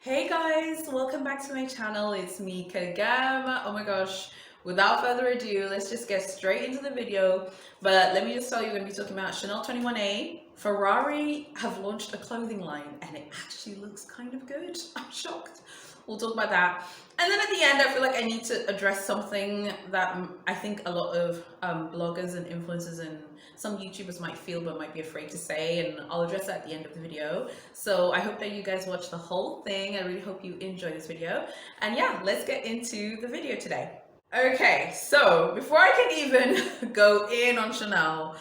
Hey guys, welcome back to my channel. It's me, Kagam. Oh my gosh, without further ado, let's just get straight into the video. But let me just tell you, we're going to be talking about Chanel 21A. Ferrari have launched a clothing line and it actually looks kind of good. I'm shocked. We'll talk about that. And then at the end, I feel like I need to address something that I think a lot of bloggers and influencers and some YouTubers might feel but might be afraid to say, and I'll address that at the end of the video. So I hope that you guys watch the whole thing. I really hope you enjoy this video. And yeah, let's get into the video today. Okay, so before I can even go in on Chanel,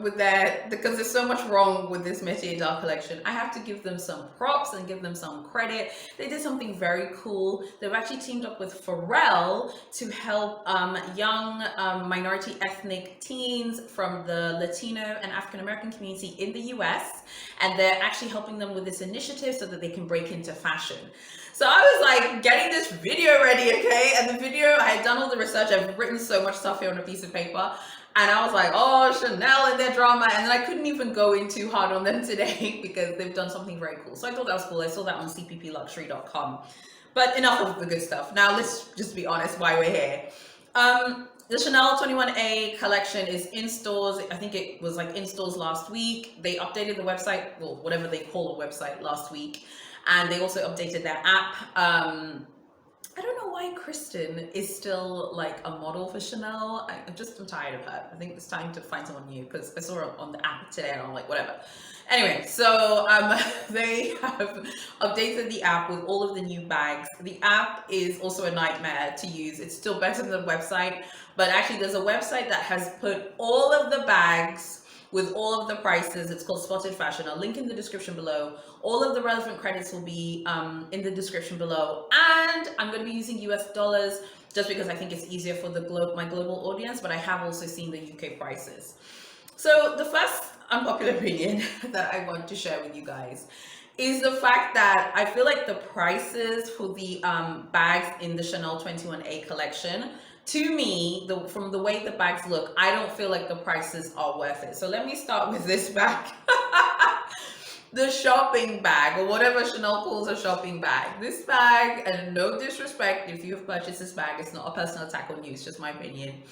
with that, because there's so much wrong with this Metiers dark collection, I have to give them some props and give them some credit. They did something very cool. They've actually teamed up with Pharrell to help young minority ethnic teens from the Latino and African American community in the US, and they're actually helping them with this initiative so that they can break into fashion. So I was like getting this video ready, okay? And the video, I had done all the research, I've written so much stuff here on a piece of paper. And I was like, oh, Chanel and their drama. And then I couldn't even go in too hard on them today because they've done something very cool. So I thought that was cool. I saw that on cppluxury.com. But enough of the good stuff. Now let's just be honest why we're here. The Chanel 21A collection is in stores. I think it was like in stores last week. They updated the website, well, whatever they call a website, last week. And they also updated their app. I don't know why Kristen is still like a model for Chanel. I'm tired of her. I think it's time to find someone new because I saw her on the app today and I'm like, whatever. Anyway, so they have updated the app with all of the new bags. The app is also a nightmare to use. It's still better than the website, but actually there's a website that has put all of the bags with all of the prices. It's called Spotted Fashion. I'll link in the description below. All of the relevant credits will be in the description below. And I'm going to be using US dollars just because I think it's easier for my global audience, but I have also seen the UK prices. So the first unpopular opinion that I want to share with you guys is the fact that I feel like the prices for the bags in the Chanel 21A collection, to me, from the way the bags look, I don't feel like the prices are worth it. So let me start with this bag. The shopping bag, or whatever Chanel calls a shopping bag. This bag, and no disrespect if you have purchased this bag, it's not a personal attack on you, it's just my opinion.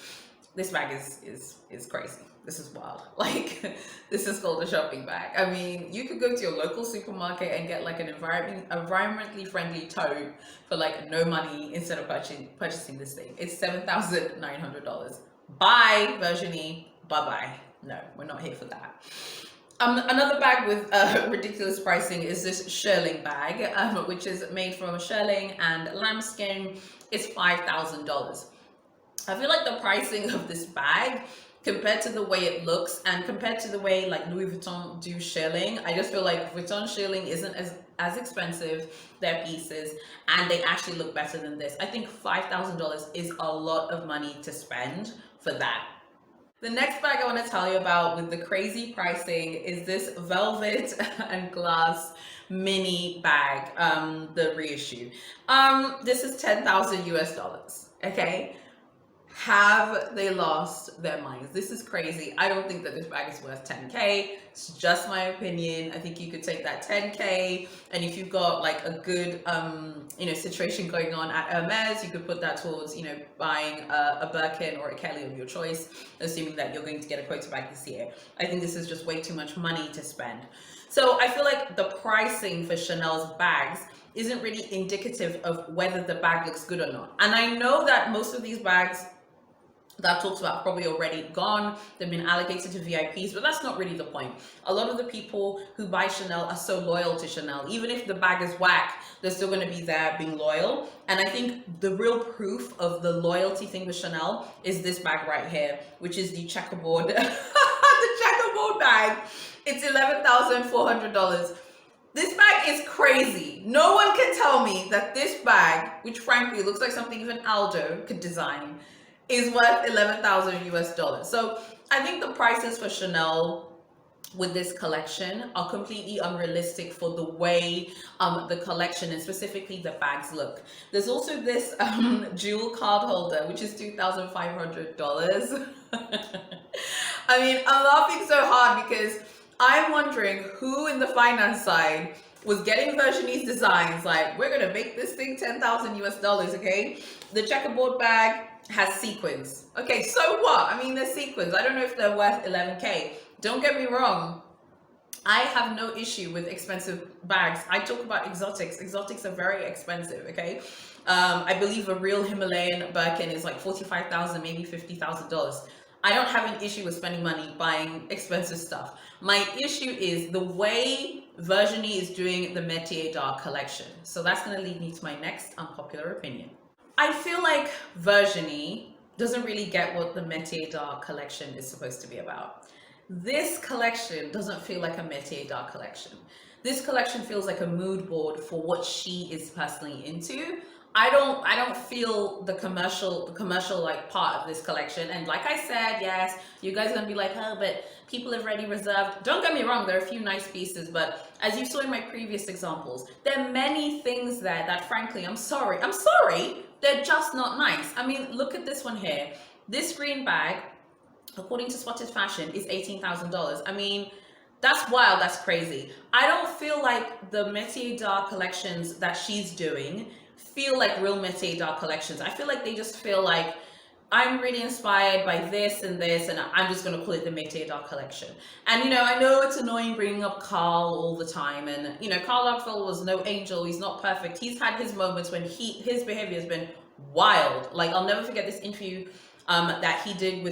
This bag is crazy. This is wild. Like, this is called a shopping bag. I mean, you could go to your local supermarket and get like an environmentally friendly tote for like no money instead of purchasing this thing. It's $7,900. Bye, Virginie. Bye-bye. No, we're not here for that. Another bag with ridiculous pricing is this shearling bag, which is made from shearling and lambskin. It's $5,000. I feel like the pricing of this bag, compared to the way it looks and compared to the way like Louis Vuitton do shearling, I just feel like Vuitton shearling isn't as expensive, their pieces, and they actually look better than this. I think $5,000 is a lot of money to spend for that. The next bag I want to tell you about with the crazy pricing is this velvet and glass mini bag, the reissue. This is 10,000 US dollars, okay? Have they lost their minds? This is crazy. I don't think that this bag is worth 10K. It's just my opinion. I think you could take that 10K, and if you've got like a good situation going on at Hermes, you could put that towards buying a Birkin or a Kelly of your choice, assuming that you're going to get a quota bag this year. I think this is just way too much money to spend. So I feel like the pricing for Chanel's bags isn't really indicative of whether the bag looks good or not. And I know that most of these bags that I've talked about probably already gone. They've been allocated to VIPs, but that's not really the point. A lot of the people who buy Chanel are so loyal to Chanel. Even if the bag is whack, they're still going to be there being loyal. And I think the real proof of the loyalty thing with Chanel is this bag right here, which is the checkerboard, the checkerboard bag. It's $11,400. This bag is crazy. No one can tell me that this bag, which frankly looks like something even Aldo could design, is worth 11,000 US dollars. So I think the prices for Chanel with this collection are completely unrealistic for the way the collection and specifically the bags look. There's also this jewel card holder, which is $2,500. I mean, I'm laughing so hard because I'm wondering who in the finance side was getting Virginie's designs. Like, we're gonna make this thing 10,000 US dollars, okay? The checkerboard bag has sequins. Okay, so what? I mean, they're sequins. I don't know if they're worth 11K. Don't get me wrong. I have no issue with expensive bags. I talk about exotics. Exotics are very expensive, okay? I believe a real Himalayan Birkin is like 45,000, maybe $50,000. I don't have an issue with spending money buying expensive stuff. My issue is the way Virginie is doing the Metiers d'Art collection. So that's going to lead me to my next unpopular opinion. I feel like Virginie doesn't really get what the Metiers d'Art collection is supposed to be about. This collection doesn't feel like a Metiers d'Art collection. This collection feels like a mood board for what she is personally into. I don't feel the commercial like part of this collection. And like I said, yes, you guys are gonna be like, oh, but people have already reserved. Don't get me wrong, there are a few nice pieces, but as you saw in my previous examples, there are many things there that frankly, I'm sorry, they're just not nice. I mean, look at this one here. This green bag, according to Spotted Fashion, is $18,000. I mean, that's wild, that's crazy. I don't feel like the Metiers d'Art collections that she's doing feel like real Metiers d'Art collections. I feel like they just feel like, I'm really inspired by this and this, and I'm just going to call it the Metiers d'Art collection. And, you know, I know it's annoying bringing up Karl all the time. And, you know, Karl Lagerfeld was no angel. He's not perfect. He's had his moments when his behavior has been wild. Like, I'll never forget this interview that he did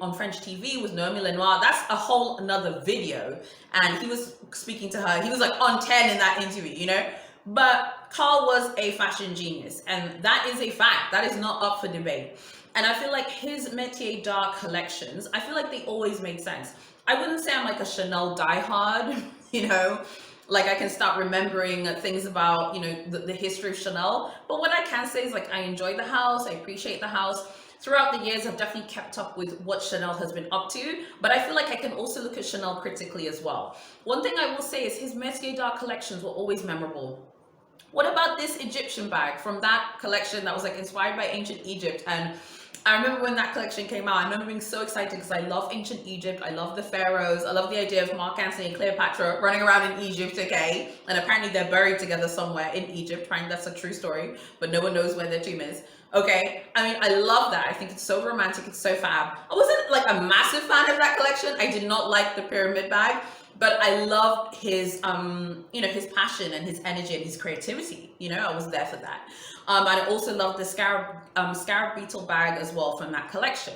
on French TV with Noémie Lenoir. That's a whole another video. And he was speaking to her. He was like on 10 in that interview, you know. But Karl was a fashion genius. And that is a fact. That is not up for debate. And I feel like his Metiers d'Art collections, I feel like they always made sense. I wouldn't say I'm like a Chanel diehard, you know, like I can start remembering things about, you know, the history of Chanel. But what I can say is like I enjoy the house, I appreciate the house. Throughout the years, I've definitely kept up with what Chanel has been up to, but I feel like I can also look at Chanel critically as well. One thing I will say is his Metiers d'Art collections were always memorable. What about this Egyptian bag from that collection that was like inspired by ancient Egypt? And I remember when that collection came out, I remember being so excited because I love ancient Egypt. I love the pharaohs. I love the idea of Mark Antony and Cleopatra running around in Egypt, okay? And apparently they're buried together somewhere in Egypt. Apparently that's a true story, but no one knows where their tomb is. Okay, I mean, I love that. I think it's so romantic. It's so fab. I wasn't like a massive fan of that collection. I did not like the pyramid bag, but I loved his, you know, his passion and his energy and his creativity. You know, I was there for that. And I also love the scarab beetle bag as well from that collection.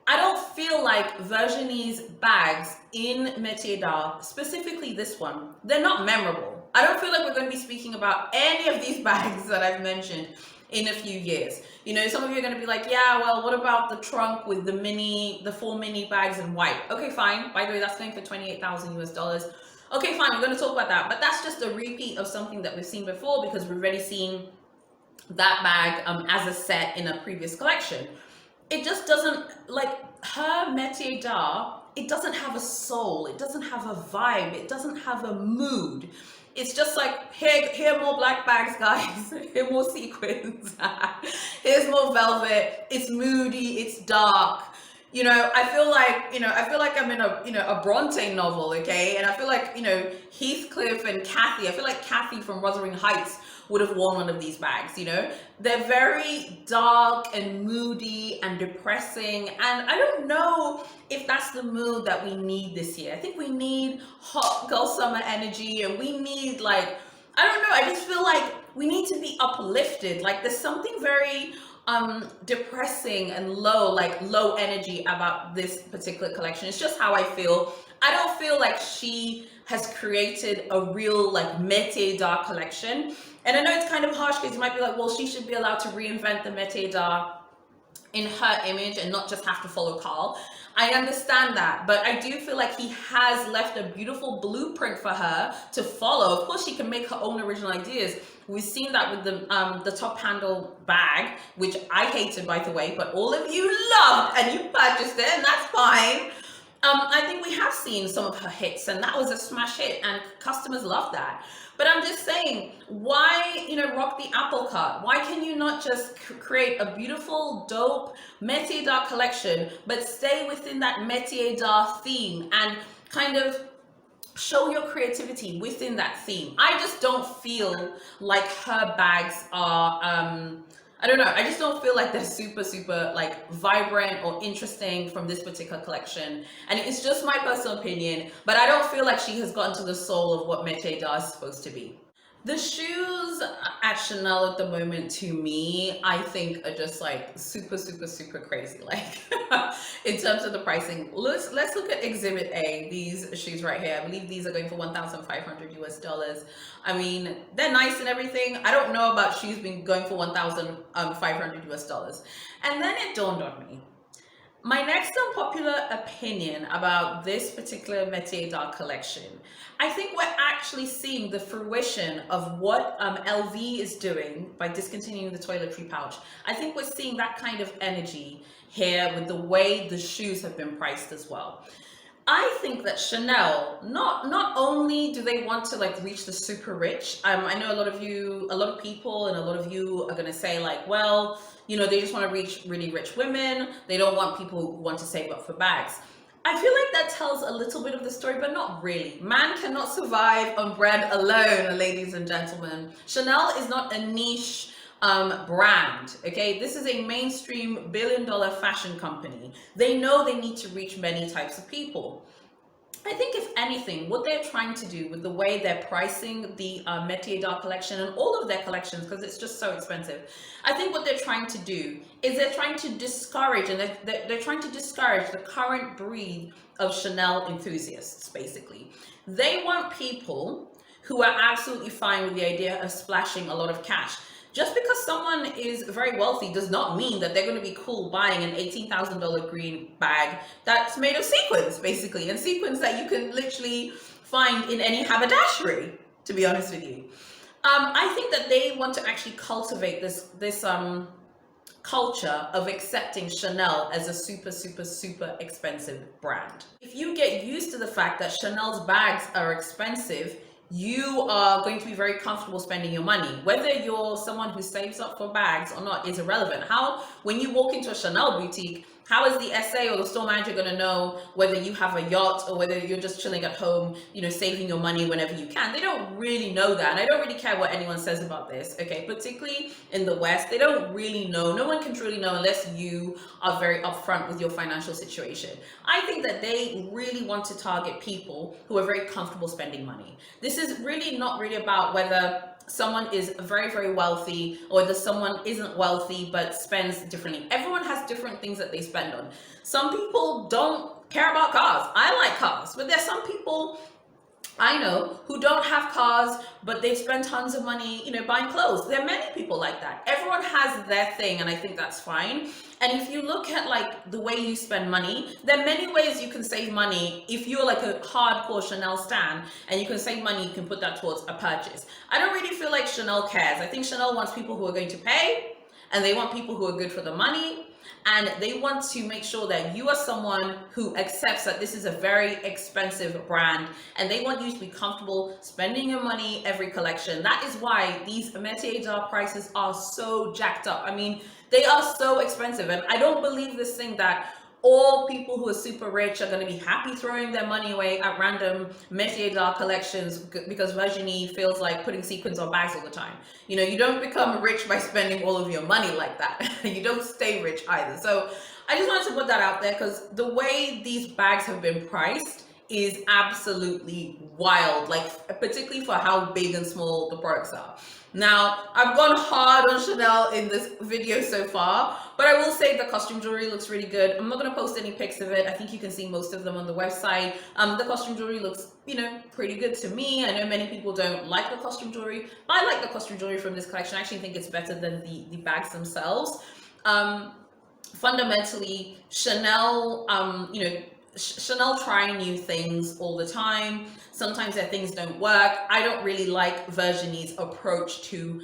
I don't feel like Virginie's bags in Metiers d'Art, specifically this one, they're not memorable. I don't feel like we're going to be speaking about any of these bags that I've mentioned in a few years. You know, some of you are going to be like, yeah, well, what about the trunk with the 4 mini bags in white? Okay, fine. By the way, that's going for 28,000 US dollars. Okay, fine. We're going to talk about that. But that's just a repeat of something that we've seen before because we've already seen that bag as a set in a previous collection. It just doesn't, like her Metiers d'Art, it doesn't have a soul. It doesn't have a vibe. It doesn't have a mood. It's just like, here more black bags, guys. Here more sequins. Here's more velvet. It's moody. It's dark. You know, I feel like I'm in a Bronte novel, okay? And I feel like, you know, Heathcliff and Kathy, I feel like Kathy from Wuthering Heights would have worn one of these bags, you know? They're very dark and moody and depressing. And I don't know if that's the mood that we need this year. I think we need hot girl summer energy, and we need like, I don't know, I just feel like we need to be uplifted. Like there's something very depressing and low energy about this particular collection. It's just how I feel. I don't feel like she has created a real like Metiers d'Art collection. And I know it's kind of harsh because you might be like, well, she should be allowed to reinvent the Metiers d'Art in her image and not just have to follow Karl. I understand that, but I do feel like he has left a beautiful blueprint for her to follow. Of course, she can make her own original ideas. We've seen that with the top handle bag, which I hated, by the way, but all of you loved and you purchased it, and that's fine. I think we have seen some of her hits, and that was a smash hit, and customers love that. But I'm just saying, why, you know, rock the apple cart? Why can you not just create a beautiful, dope Metiers d'Art collection, but stay within that Metiers d'Art theme and kind of show your creativity within that theme. I just don't feel like her bags are I don't know, I just don't feel like they're super like vibrant or interesting from this particular collection. And it's just my personal opinion, but I don't feel like she has gotten to the soul of what Metiers is supposed to be. The shoes at Chanel at the moment, to me, I think are just like super crazy. Like in terms of the pricing, let's look at Exhibit A. These shoes right here. I believe these are going for 1,500 US dollars. I mean, they're nice and everything. I don't know about shoes being going for 1,500 US dollars. And then it dawned on me. My next unpopular opinion about this particular Metiers d'Art collection, I think we're actually seeing the fruition of what LV is doing by discontinuing the toiletry pouch. I think we're seeing that kind of energy here with the way the shoes have been priced as well. I think that Chanel, not only do they want to like reach the super rich, I know a lot of people and a lot of you are gonna say like, well, you know, they just want to reach really rich women. They don't want people who want to save up for bags. I feel like that tells a little bit of the story, but not really. Man cannot survive on bread alone, ladies and gentlemen. Chanel is not a niche brand, okay? This is a mainstream billion-dollar fashion company. They know they need to reach many types of people. I think if anything, what they're trying to do with the way they're pricing the Metiers d'Art collection and all of their collections, because it's just so expensive, I think what they're trying to do is they're trying to discourage, and they're trying to discourage the current breed of Chanel enthusiasts, basically. They want people who are absolutely fine with the idea of splashing a lot of cash. Just because someone is very wealthy does not mean that they're going to be cool buying an $18,000 green bag that's made of sequins, basically, and sequins that you can literally find in any haberdashery, to be honest with you. I think that they want to actually cultivate this culture of accepting Chanel as a super expensive brand. If you get used to the fact that Chanel's bags are expensive, you are going to be very comfortable spending your money. Whether you're someone who saves up for bags or not is irrelevant. When you walk into a Chanel boutique, how is the SA or the store manager going to know whether you have a yacht or whether you're just chilling at home, you know, saving your money whenever you can? They don't really know that. And I don't really care what anyone says about this, okay? Particularly in the West, they don't really know. No one can truly know unless you are very upfront with your financial situation. I think that they really want to target people who are very comfortable spending money. This is really not really about whether someone is very wealthy or whether someone isn't wealthy but spends differently. Everyone has different things that they spend on. Some people don't care about cars. I like cars, but there's some people I know who don't have cars, but they spend tons of money, you know, buying clothes. There are many people like that. Everyone has their thing, and I think that's fine. And if you look at like the way you spend money, there are many ways you can save money. If you're like a hardcore Chanel stan and you can save money, you can put that towards a purchase. I don't really feel like Chanel cares. I think Chanel wants people who are going to pay, and they want people who are good for the money. And they want to make sure that you are someone who accepts that this is a very expensive brand, and they want you to be comfortable spending your money every collection. That is why these Metiers d'Art prices are so jacked up. I mean, they are so expensive, and I don't believe this thing that all people who are super rich are going to be happy throwing their money away at random Metiers d'Art collections because Virginie feels like putting sequins on bags all the time. You know, you don't become rich by spending all of your money like that. You don't stay rich either. So I just wanted to put that out there because the way these bags have been priced is absolutely wild, like particularly for how big and small the products are. Now, I've gone hard on Chanel in this video so far, but I will say the costume jewelry looks really good. I'm not going to post any pics of it. I think you can see most of them on the website. The costume jewelry looks, you know, pretty good to me. I know many people don't like the costume jewelry, but I like the costume jewelry from this collection. I actually think it's better than the bags themselves. Fundamentally, Chanel, you know, Chanel trying new things all the time. Sometimes their things don't work. I don't really like Virginie's approach to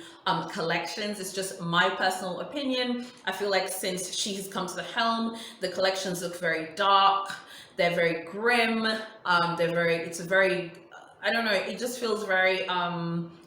collections. It's just my personal opinion. I feel like since she's come to the helm, the collections look very dark. They're very grim. I don't know, it just feels very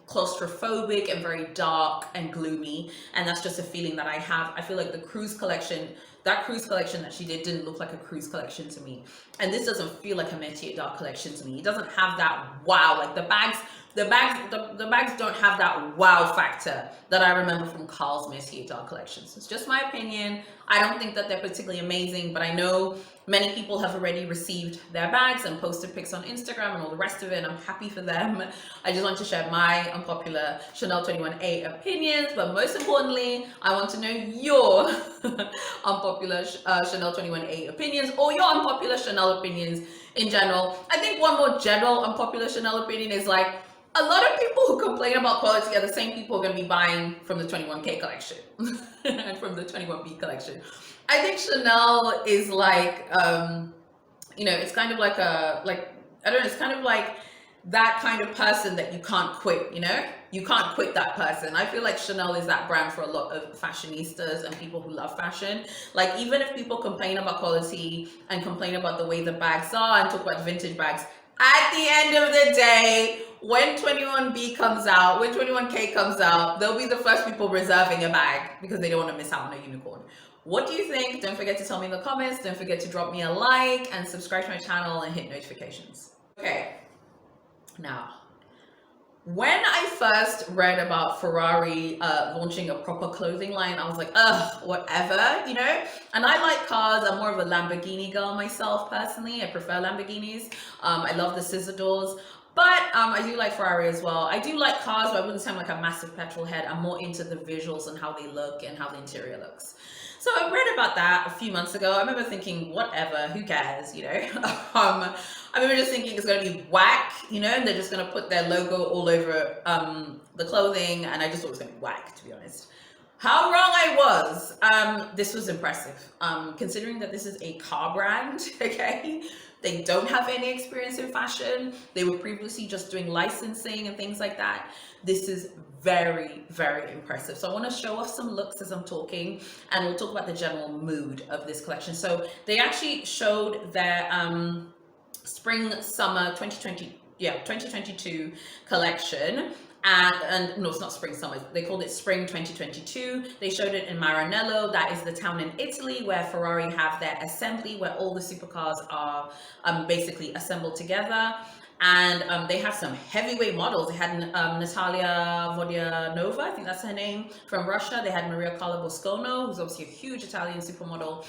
claustrophobic and very dark and gloomy. And that's just a feeling that I have. I feel like the cruise collection that cruise collection that she did didn't look like a cruise collection to me. And this doesn't feel like a Metiers dark collection to me. It doesn't have that wow, like the bags don't have that wow factor that I remember from Carl's Metiers dark collections. It's just my opinion. I don't think that they're particularly amazing, but I know many people have already received their bags and posted pics on Instagram and all the rest of it, and I'm happy for them. I just want to share my unpopular Chanel 21A opinions, but most importantly, I want to know your unpopular Chanel 21A opinions, or your unpopular Chanel opinions in general. I think one more general unpopular Chanel opinion is like, a lot of people who complain about quality are the same people who are going to be buying from the 21K collection and from the 21B collection. I think Chanel is like, you know, it's kind of like I don't know, it's kind of like that kind of person that you can't quit, you know? You can't quit that person. I feel like Chanel is that brand for a lot of fashionistas and people who love fashion. Like, even if people complain about quality and complain about the way the bags are and talk about vintage bags, at the end of the day, when 21B comes out, when 21K comes out, they'll be the first people reserving a bag because they don't want to miss out on a unicorn. What do you think? Don't forget to tell me in the comments. Don't forget to drop me a like and subscribe to my channel and hit notifications. Okay, now, when I first read about Ferrari launching a proper clothing line, I was like, ugh, whatever, you know? And I like cars. I'm more of a Lamborghini girl myself, personally. I prefer Lamborghinis. I love the scissor doors. But I do like Ferrari as well. I do like cars, but I wouldn't say I'm like a massive petrol head. I'm more into the visuals and how they look and how the interior looks. So I read about that a few months ago. I remember thinking, whatever, who cares, you know? I remember just thinking it's going to be whack, you know, and they're just going to put their logo all over the clothing, and I just thought it was going to be whack, to be honest. How wrong I was. This was impressive. Considering that this is a car brand, okay? They don't have any experience in fashion. They were previously just doing licensing and things like that. This is very, very impressive. So I want to show off some looks as I'm talking, and we'll talk about the general mood of this collection. So they actually showed their spring summer 2022 collection. And no, it's not spring summer, they called it spring 2022. They showed it in Maranello. That is the town in Italy where Ferrari have their assembly, where all the supercars are basically assembled together. And they have some heavyweight models. They had Natalia Vodianova, I think that's her name, from Russia. They had Maria Carla Boscono, who's obviously a huge Italian supermodel,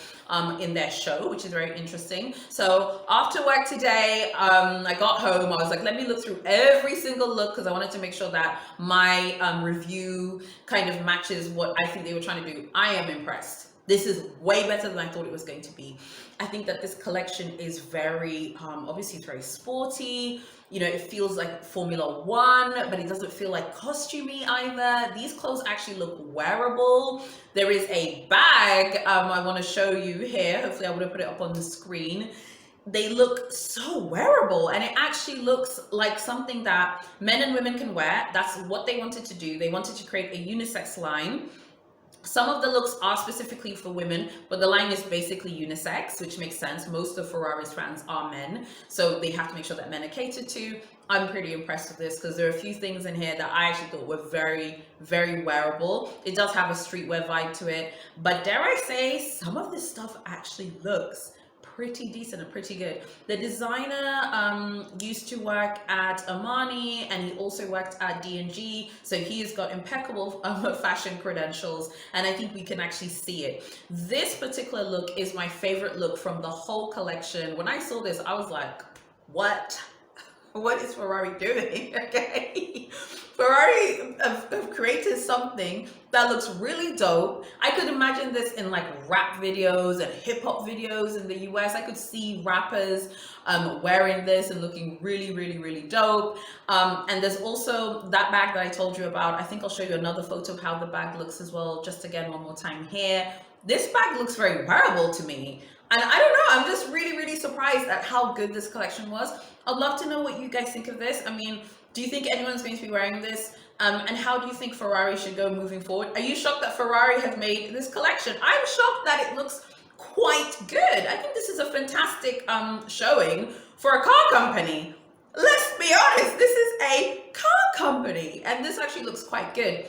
in their show, which is very interesting. So after work today, I got home. I was like, let me look through every single look because I wanted to make sure that my review kind of matches what I think they were trying to do. I am impressed. This is way better than I thought it was going to be. I think that this collection is very, obviously it's very sporty. You know, it feels like Formula One, but it doesn't feel like costumey either. These clothes actually look wearable. There is a bag I want to show you here. Hopefully I would have put it up on the screen. They look so wearable, and it actually looks like something that men and women can wear. That's what they wanted to do. They wanted to create a unisex line. Some of the looks are specifically for women, but the line is basically unisex, which makes sense. Most of Ferrari's fans are men, so they have to make sure that men are catered to. I'm pretty impressed with this because there are a few things in here that I actually thought were very, very wearable. It does have a streetwear vibe to it, but dare I say, some of this stuff actually looks pretty decent and pretty good. The designer used to work at Armani, and he also worked at D&G, so he's got impeccable fashion credentials, and I think we can actually see it. This particular look is my favorite look from the whole collection. When I saw this, I was like, what is Ferrari doing? Okay, Ferrari have created something that looks really dope. I could imagine this in like rap videos and hip hop videos in the US. I could see rappers wearing this and looking really, really, really dope. And there's also that bag that I told you about. I think I'll show you another photo of how the bag looks as well, just again one more time here. This bag looks very wearable to me. And I don't know, I'm just really, really surprised at how good this collection was. I'd love to know what you guys think of this. I mean, do you think anyone's going to be wearing this? And how do you think Ferrari should go moving forward? Are you shocked that Ferrari has made this collection? I'm shocked that it looks quite good. I think this is a fantastic showing for a car company. Let's be honest, this is a car company, and this actually looks quite good.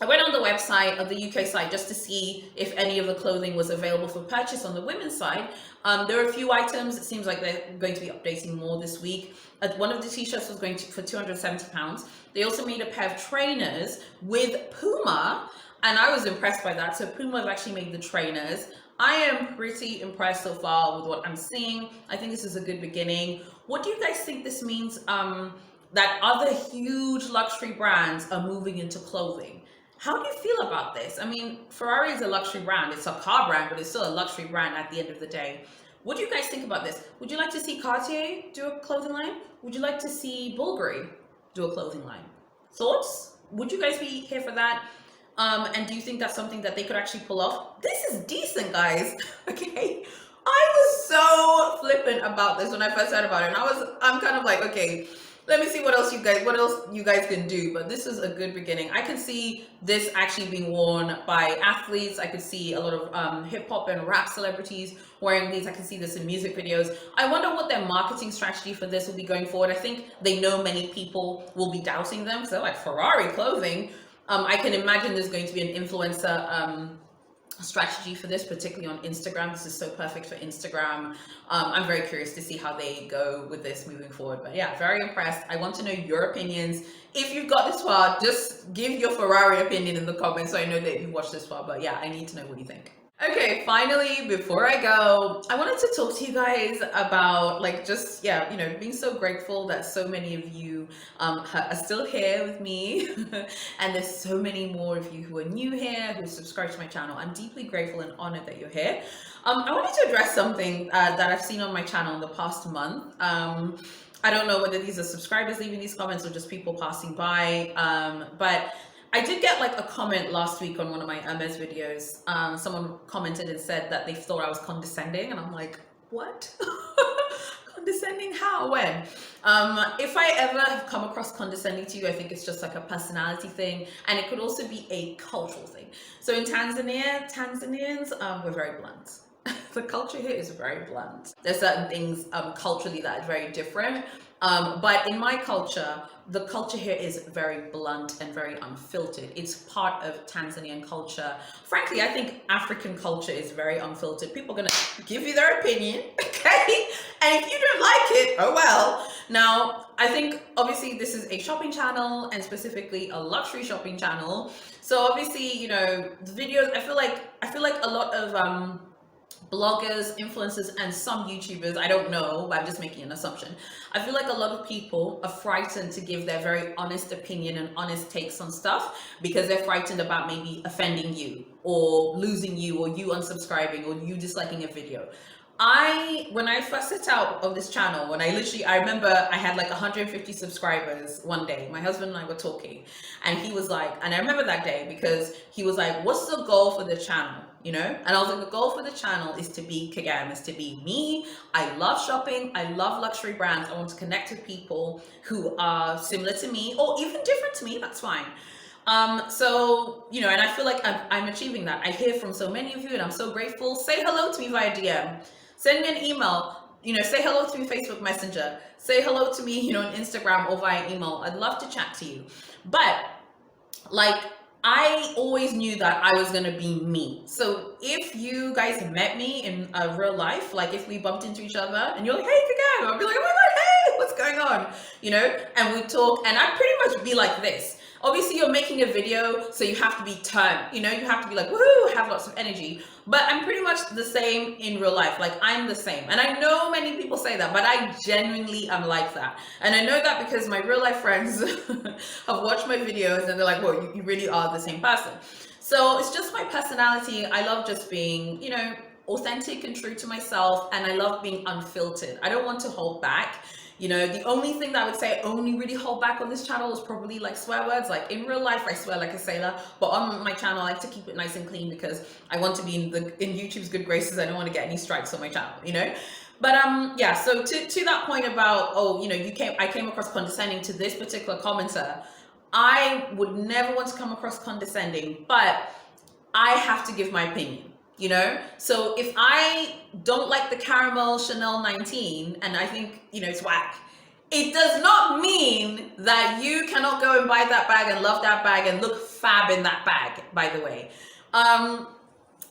I went on the website of the UK site just to see if any of the clothing was available for purchase on the women's side. There are a few items. It seems like they're going to be updating more this week. One of the t-shirts was going to for £270. They also made a pair of trainers with Puma, and I was impressed by that. So Puma have actually made the trainers. I am pretty impressed so far with what I'm seeing. I think this is a good beginning. What do you guys think this means that other huge luxury brands are moving into clothing? How do you feel about this? I mean, Ferrari is a luxury brand. It's a car brand, but it's still a luxury brand at the end of the day. What do you guys think about this? Would you like to see Cartier do a clothing line? Would you like to see Bulgari do a clothing line? Thoughts? Would you guys be here for that? And do you think that's something that they could actually pull off? This is decent, guys. Okay. I was so flippant about this when I first heard about it. And I'm kind of like, okay, let me see what else you guys can do. But this is a good beginning. I can see this actually being worn by athletes. I could see a lot of hip hop and rap celebrities wearing these. I can see this in music videos. I wonder what their marketing strategy for this will be going forward. I think they know many people will be doubting them because they're like, Ferrari clothing. I can imagine there's going to be an influencer strategy for this, particularly on Instagram. This is so perfect for Instagram. I'm very curious to see how they go with this moving forward. But yeah, very impressed. I want to know your opinions. If you've got this far, just give your Ferrari opinion in the comments so I know that you've watched this far. But yeah, I need to know what you think. Okay, finally, before I go, I wanted to talk to you guys about being so grateful that so many of you are still here with me. And there's so many more of you who are new here, who subscribe to my channel. I'm deeply grateful and honored that you're here. I wanted to address something that I've seen on my channel in the past month. I don't know whether these are subscribers leaving these comments or just people passing by, but I did get like a comment last week on one of my Hermes videos. Someone commented and said that they thought I was condescending, and I'm like, what? Condescending? How? When? If I ever have come across condescending to you, I think it's just like a personality thing, and it could also be a cultural thing. So in Tanzania, Tanzanians, we're very blunt. The culture here is very blunt. There's certain things culturally that are very different. But in my culture, the culture here is very blunt and very unfiltered. It's part of Tanzanian culture. Frankly, I think African culture is very unfiltered. People are gonna give you their opinion, okay? And if you don't like it, oh well. Now, I think obviously this is a shopping channel and specifically a luxury shopping channel. So obviously, you know, the videos, I feel like a lot of bloggers, influencers, and some YouTubers, I don't know, but I'm just making an assumption. I feel like a lot of people are frightened to give their very honest opinion and honest takes on stuff because they're frightened about maybe offending you or losing you or you unsubscribing or you disliking a video. When I first set out of this channel, I remember I had like 150 subscribers one day. My husband and I were talking, and he was like, and I remember that day because he was like, what's the goal for the channel? You know? And I was like, the goal for the channel is to be Kagam, is to be me. I love shopping. I love luxury brands. I want to connect with people who are similar to me or even different to me. That's fine. So, you know, and I feel like I'm achieving that. I hear from so many of you and I'm so grateful. Say hello to me via DM. Send me an email, you know, say hello to me Facebook Messenger. Say hello to me, you know, on Instagram or via email. I'd love to chat to you. But like, I always knew that I was gonna be me. So if you guys met me in real life, like if we bumped into each other and you're like, hey, Kagam, I'd be like, oh my God, hey, what's going on? You know, and we talk, and I'd pretty much be like this. Obviously, you're making a video, so you have to be turned, you know, you have to be like, woohoo, have lots of energy. But I'm pretty much the same in real life. Like, I'm the same. And I know many people say that, but I genuinely am like that. And I know that because my real life friends have watched my videos and they're like, well, you really are the same person. So it's just my personality. I love just being, you know, authentic and true to myself. And I love being unfiltered. I don't want to hold back. You know, the only thing that I would say I only really hold back on this channel is probably like swear words. Like in real life, I swear like a sailor, but on my channel, I like to keep it nice and clean because I want to be in YouTube's good graces. I don't want to get any strikes on my channel, you know? But yeah, so to that point about, oh, you know, I came across condescending to this particular commenter. I would never want to come across condescending, but I have to give my opinion. You know, so if I don't like the caramel Chanel 19 and I think, you know, it's whack, It does not mean that you cannot go and buy that bag and love that bag and look fab in that bag, by the way.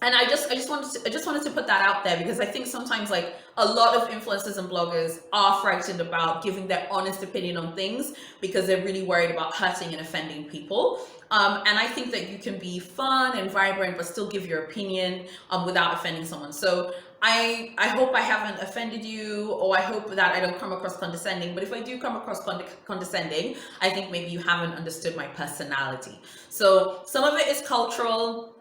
And I just wanted to put that out there, because I think sometimes, like, a lot of influencers and bloggers are frightened about giving their honest opinion on things because they're really worried about hurting and offending people. And I think that you can be fun and vibrant but still give your opinion without offending someone. So I hope I haven't offended you, or I hope that I don't come across condescending. But if I do come across condescending, I think maybe you haven't understood my personality. So some of it is cultural,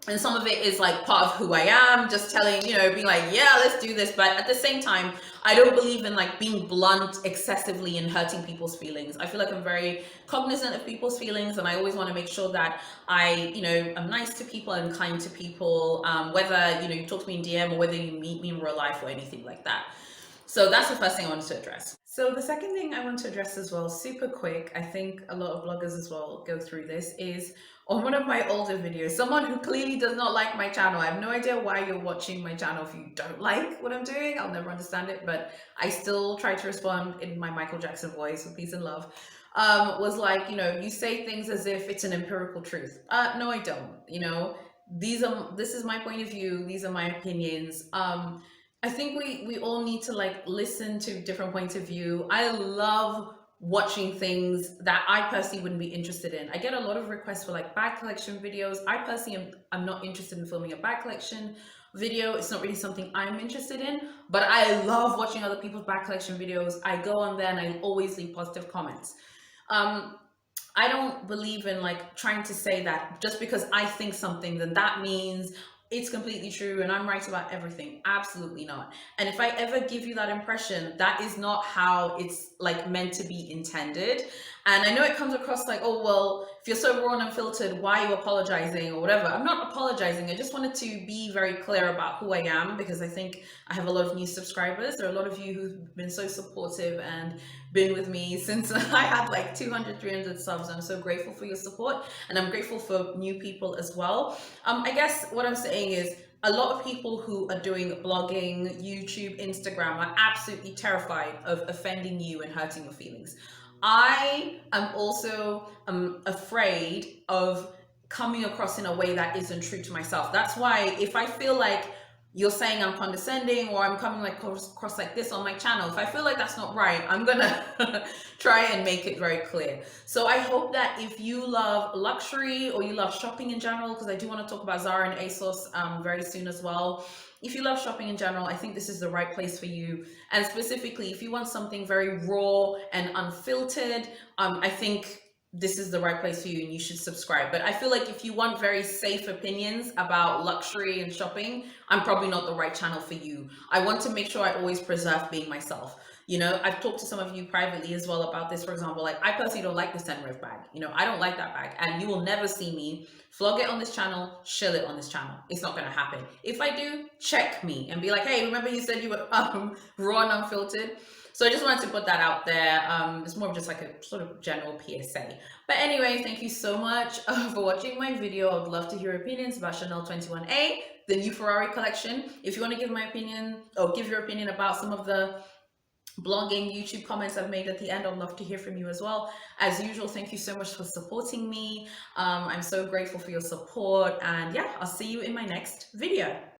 and some of it is like part of who I am, just telling, you know, being like, yeah, let's do this. But at the same time, I don't believe in like being blunt excessively and hurting people's feelings. I feel like I'm very cognizant of people's feelings, and I always want to make sure that I, you know, I'm nice to people and kind to people, whether, you know, you talk to me in DM or whether you meet me in real life or anything like that. So that's the first thing I wanted to address. So the second thing I want to address as well, super quick, I think a lot of bloggers as well go through this, is on one of my older videos, someone who clearly does not like my channel. I have no idea why you're watching my channel if you don't like what I'm doing. I'll never understand it, but I still try to respond in my Michael Jackson voice with peace and love. Was like, you know, you say things as if it's an empirical truth. No, I don't. You know, this is my point of view. These are my opinions. I think we all need to like listen to different points of view. I love watching things that I personally wouldn't be interested in. I get a lot of requests for like bag collection videos. I personally am not interested in filming a bag collection video. It's not really something I'm interested in, but I love watching other people's bag collection videos. I go on there and I always leave positive comments. I don't believe in like trying to say that just because I think something, then that means it's completely true and I'm right about everything. Absolutely not. And if I ever give you that impression, that is not how it's like meant to be intended. And I know it comes across like, oh, well, if you're so raw and unfiltered, why are you apologizing or whatever? I'm not apologizing. I just wanted to be very clear about who I am, because I think I have a lot of new subscribers. There are a lot of you who've been so supportive and been with me since I had like 200, 300 subs. I'm so grateful for your support, and I'm grateful for new people as well. I guess what I'm saying is, a lot of people who are doing blogging, YouTube, Instagram are absolutely terrified of offending you and hurting your feelings. I am also afraid of coming across in a way that isn't true to myself. That's why if I feel like you're saying I'm condescending or I'm coming like across like this on my channel, if I feel like that's not right, I'm gonna try and make it very clear. So I hope that if you love luxury or you love shopping in general, because I do want to talk about Zara and ASOS very soon as well. If you love shopping in general, I think this is the right place for you. And specifically, if you want something very raw and unfiltered, I think this is the right place for you and you should subscribe. But I feel like if you want very safe opinions about luxury and shopping, I'm probably not the right channel for you. I want to make sure I always preserve being myself. You know, I've talked to some of you privately as well about this. For example, like I personally don't like the Senriv bag. You know, I don't like that bag, and you will never see me vlog it on this channel, shill it on this channel. It's not going to happen. If I do, check me and be like, hey, remember you said you were raw and unfiltered? So I just wanted to put that out there. It's more of just like a sort of general PSA. But anyway, thank you so much for watching my video. I would love to hear opinions about Chanel 21A, the new Ferrari collection. If you want to give my opinion or give your opinion about some of the blogging, YouTube comments I've made at the end, I'd love to hear from you as well. As usual, thank you so much for supporting me. I'm so grateful for your support, and yeah, I'll see you in my next video.